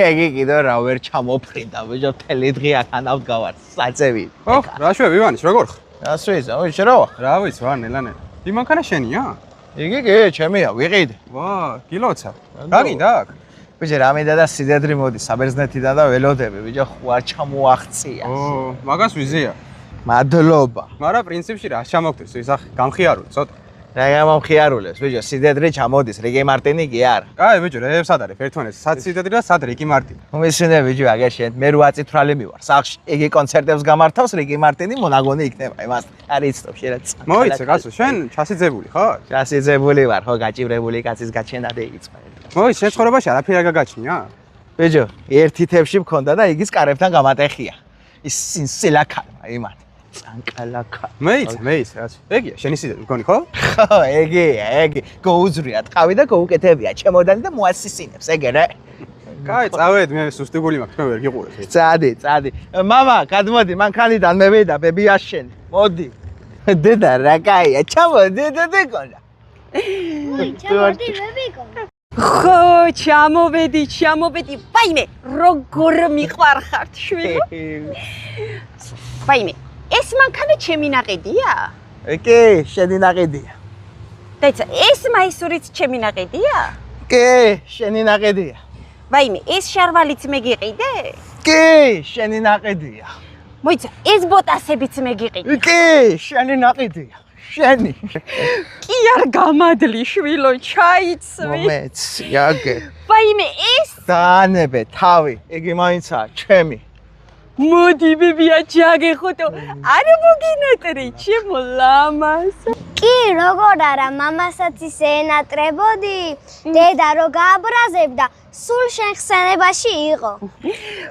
ეგი კიდე რა ვერ ჩამოფრინდა, ბიჭო, მთელი დღე აქანავ გავარ, საწევი. ო, რა შვები ივანიშ, როგორ ხარ? რა სვიზა, ой, შენ რა ვარ? რა ვიცი, ვარ ნელანე. იმ მანქანა შენია? იგი კი, ჩემია, ვიყიდე. ვა, გილოცა. რა გინდა აქ? ბიჭო, რა მინდა და სიდედრი მოდის საბერძნეთიდან და ველოდები, ბიჭო, ხوار ჩამოაღწია. ო, მაგას ვიზია. მადლობა. მაგრამ პრინციპში რა ჩამოგდეს, ის ახ გამხიარული ცოტა. რა გამომხიარულებს, ბიჭო, სიდედრი ჩამოდის, რიგი მარტინი კი არა. კაი, ბიჭო, რეებს სად არის ერთმანეთს? სად სიდედრი და სად რიგი მარტინი? უმისინე ბიჭო, აგერ შენ, მე 8 წითვრალი მივარ. სახში იგი კონცერტებს გამართავს, რიგი მარტინი მონაგონი იქნება, იმას არ იცნობ შენაც. მოიცე, კაცო, შენ ჩასიძებული ხარ? ჩასიძებული ვარ, ხო, გაჭირებული კაცის გაჩენა დაიწყო. მოიცე, შენ ცხოვრებაში არაფერი არ გაგაჩნია? ბიჭო, ერთი თებში მქონდა და იგის კარებთან გამატეხია. ის სინსილაკალმა იმათ. წანკალაკა. მეიც, რაც. ეგია, შენი სიდედრი მგონი ხო? ხო, ეგი, გოუზრია, ტყავი და გოუკეთებია, ჩემოდანი და მოასისინებს, ეგე რა. კაი, წავედი, მე სუსტი გული მაქვს, მე ვერ გიყურებ. წადი. მამა, გადმოდი, მანქანიდან მე ვედა, ბებია შენი. მოდი. დედა რა კაია, ჩამოდი, დედა. ჩამოდი, ბებიკო. ხო, ჩამოვედი, ვაიმე, როგორ მიყვარხართ შვილი. ვაიმე, ეს მანქანა ჩემი ნაყიდია? კი, შენი ნაყიდია. დაიცა, ეს მაისურიც ჩემი ნაყიდია? კი, შენი ნაყიდია. ვაიმე, ეს შარვალიც მეგიყიდე? კი, შენი ნაყიდია. მოიცა, ეს ბოტასებიც მეგიყიდე? კი, შენი ნაყიდია. შენი. კი არ გამადლი შვილო, ჩაიცვი. მომეცი, აგე. ვაიმე, ეს? დაანებე, თავი, იგი მაინცაა, ჩემი. მოდი ბებია ჯაგეხოტო, არ მოგინატრე ჩემო ლამას. კი, როგორ არა, მამასაც ისე ენატრებოდი, დედა რო გააბრაზებდა, სულ შენ ხსენებაში იყო.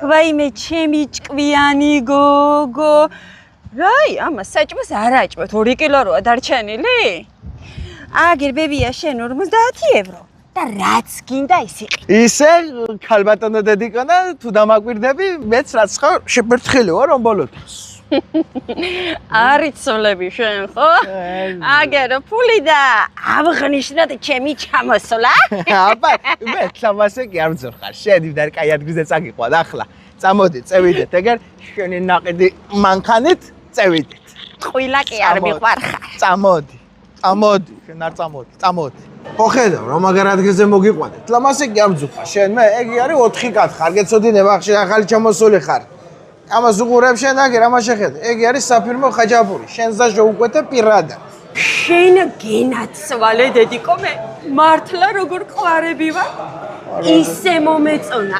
ვაიმე, ჩემი ჭკვიანი გოგო. რაი, ამას საჭმოს არ აჭმოთ, 2 კილო როა დარჩენილი? აგერ ბებია შენ 50 ევრო. და რაც გინდა ის იყი. ისე ქალბატონო დედიკონა თუ დამაკვირდები, მეც რაც ხარ შეფერთხილი ვარ ამ ბოლოდს. არიცოლები შენ ხო? აგერ ფული და აღნიშნოთ ჩემი ჩამოსვლა. აბა, მე თამასე კი არ მძოხარ. შენ ვიდარ კაი ადგილზე წაგიყვან ახლა. წამოდი, წევიდეთ, ეგერ შენი ნაყიდი მანქანით წევიდეთ. ტყუილა კი არ მიყვარხარ. წამოდი, შენ არ წამოდი. ხო ხედავ, რომ მაგარ ადგილზე მოგიყვანეთ. ლამასე კი არ მძოხარ. შენ მე ეგი არის 4 კათხ, არ გეცოდინე ახში ახალი ჩამოსული ხარ. ამას უყურებ შენ აგერ, ამას შეხედე. ეგი არის საფირმო ხაჯაპური. შენს და შეუკვეთე პირადად. შენ გენაცვალე დედიკო მე მართლა როგორ ყვარები ვარ? ისე მომეწონა